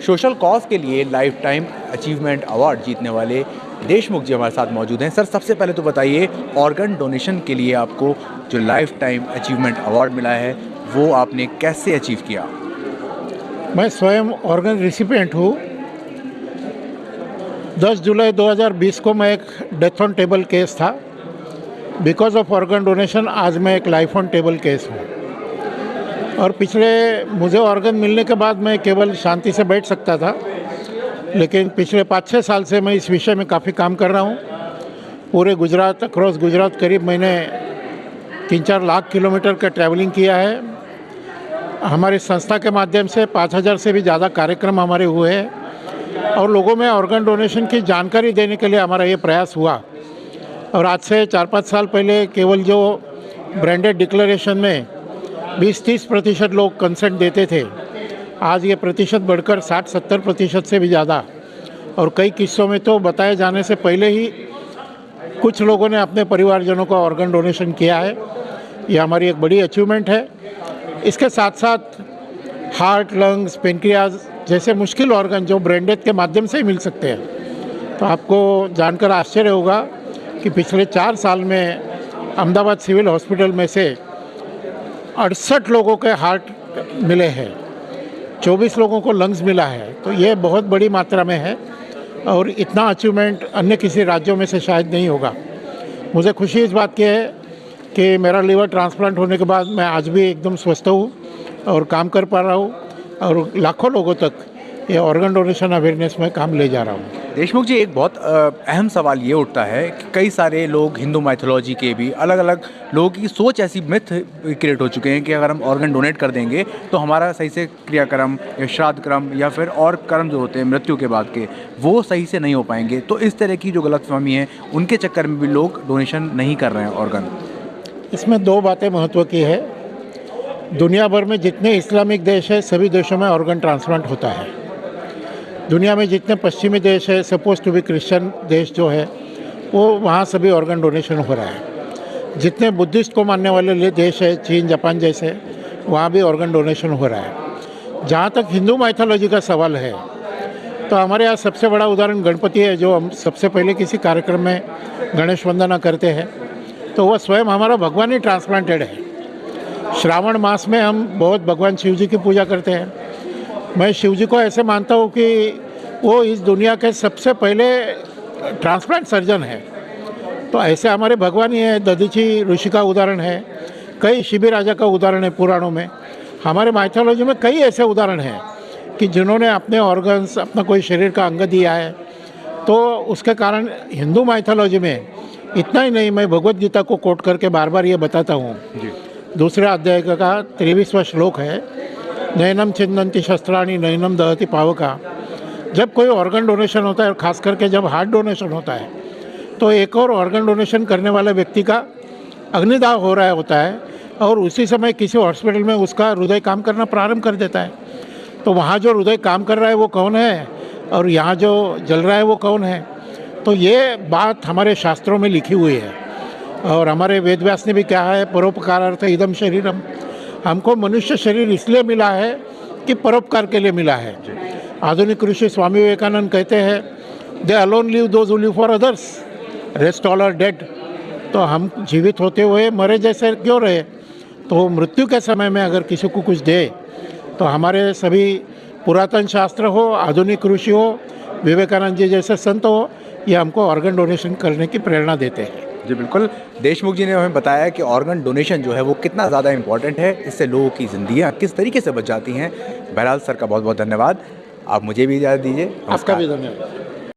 Social cause के लिए life time achievement award जीतने वाले देशमुख जी हमारे साथ मौजूद हैं। सर, सबसे पहले तो बताइए, ऑर्गन डोनेशन के लिए आपको जो लाइफ टाइम अचीवमेंट अवार्ड मिला है वो आपने कैसे अचीव किया? मैं स्वयं ऑर्गन रिसिपिएंट हूँ। 10 जुलाई 2020 को मैं एक डेथ ऑन टेबल केस था। बिकॉज ऑफ ऑर्गन डोनेशन आज मैं एक लाइफ ऑन टेबल केस हूँ। और मुझे ऑर्गन मिलने के बाद मैं केवल शांति से बैठ सकता था, लेकिन पिछले 5-6 साल से मैं इस विषय में काफ़ी काम कर रहा हूँ। पूरे गुजरात, अक्रॉस गुजरात करीब मैंने 3-4 लाख किलोमीटर का ट्रैवलिंग किया है। हमारी संस्था के माध्यम से 5000 से भी ज़्यादा कार्यक्रम हमारे हुए हैं और लोगों में ऑर्गन डोनेशन की जानकारी देने के लिए हमारा ये प्रयास हुआ। और आज से 4-5 साल पहले केवल जो ब्रांडेड डिक्लेरेशन में 20-30% लोग कंसेंट देते थे, आज ये प्रतिशत बढ़कर 60-70% से भी ज़्यादा, और कई किस्सों में तो बताए जाने से पहले ही कुछ लोगों ने अपने परिवारजनों को ऑर्गन डोनेशन किया है। ये हमारी एक बड़ी अचीवमेंट है। इसके साथ साथ हार्ट, लंग्स, पेनक्रियाज जैसे मुश्किल ऑर्गन जो ब्रांडेड के माध्यम से ही मिल सकते हैं, तो आपको जानकर आश्चर्य होगा कि पिछले 4 साल में अहमदाबाद सिविल हॉस्पिटल में से 68 लोगों के हार्ट मिले हैं, 24 लोगों को लंग्स मिला है। तो ये बहुत बड़ी मात्रा में है और इतना अचीवमेंट अन्य किसी राज्यों में से शायद नहीं होगा। मुझे खुशी इस बात की है कि मेरा लीवर ट्रांसप्लांट होने के बाद मैं आज भी एकदम स्वस्थ हूँ और काम कर पा रहा हूँ और लाखों लोगों तक ये ऑर्गन डोनेशन अवेयरनेस में काम ले जा रहा हूँ। देशमुख जी, एक बहुत अहम सवाल ये उठता है कि कई सारे लोग हिंदू माइथोलॉजी के भी अलग अलग लोगों की सोच, ऐसी मिथ क्रिएट हो चुके हैं कि अगर हम ऑर्गन डोनेट कर देंगे तो हमारा सही से क्रियाक्रम या श्राद्ध क्रम या फिर और कर्म जो होते हैं मृत्यु के बाद के, वो सही से नहीं हो पाएंगे। तो इस तरह की जो गलतफहमी है उनके चक्कर में भी लोग डोनेशन नहीं कर रहे हैं ऑर्गन। इसमें 2 बातें महत्व की है। दुनिया भर में जितने इस्लामिक देश है सभी देशों में ऑर्गन ट्रांसप्लांट होता है। दुनिया में जितने पश्चिमी देश है, सपोज टू बी क्रिश्चियन देश जो है, वो वहाँ सभी ऑर्गन डोनेशन हो रहा है। जितने बुद्धिस्ट को मानने वाले देश है, चीन, जापान जैसे, वहाँ भी ऑर्गन डोनेशन हो रहा है। जहाँ तक हिंदू माइथोलॉजी का सवाल है, तो हमारे यहाँ सबसे बड़ा उदाहरण गणपति है, जो हम सबसे पहले किसी कार्यक्रम में गणेश वंदना करते हैं तो वह स्वयं हमारा भगवान ही ट्रांसप्लांटेड है। श्रावण मास में हम बहुत भगवान शिव जी की पूजा करते हैं। मैं शिव जी को ऐसे मानता हूँ कि वो इस दुनिया के सबसे पहले ट्रांसप्लांट सर्जन है। तो ऐसे हमारे भगवान ही है। दधीची ऋषि का उदाहरण है, कई शिबी राजा का उदाहरण है पुराणों में। हमारे माइथोलॉजी में कई ऐसे उदाहरण हैं कि जिन्होंने अपने ऑर्गन्स, अपना कोई शरीर का अंग दिया है। तो उसके कारण हिंदू माइथोलॉजी में इतना ही नहीं, मैं भगवद गीता को कोट करके बार बार ये बताता हूँ। दूसरे अध्याय का 23वां श्लोक है, नयनम छिन्दन्ति शस्त्राणि नयनम दहति पावका। जब कोई ऑर्गन डोनेशन होता है और ख़ास करके जब हार्ट डोनेशन होता है, तो एक और ऑर्गन डोनेशन करने वाले व्यक्ति का अग्निदाह हो रहा होता है और उसी समय किसी हॉस्पिटल में उसका हृदय काम करना प्रारंभ कर देता है। तो वहाँ जो हृदय काम कर रहा है वो कौन है और यहाँ जो जल रहा है वो कौन है? तो ये बात हमारे शास्त्रों में लिखी हुई है और हमारे वेद व्यास ने भी कहा है, परोपकारार्थ इदम शरीरम। हमको मनुष्य शरीर इसलिए मिला है कि परोपकार के लिए मिला है। आधुनिक ऋषि स्वामी विवेकानंद कहते हैं, they alone live those who live for others, rest all are dead. तो हम जीवित होते हुए मरे जैसे क्यों रहे? तो मृत्यु के समय में अगर किसी को कुछ दे, तो हमारे सभी पुरातन शास्त्र हो, आधुनिक ऋषि हो, विवेकानंद जी जैसे संत हो, ये हमको ऑर्गन डोनेशन करने की प्रेरणा देते हैं। जी बिल्कुल, देशमुख जी ने हमें बताया कि ऑर्गन डोनेशन जो है वो कितना ज़्यादा इम्पॉर्टेंट है, इससे लोगों की ज़िंदगियाँ किस तरीके से बच जाती हैं। बहरहाल सर का बहुत बहुत धन्यवाद। आप मुझे भी इजाज़त दीजिए। आपका भी धन्यवाद।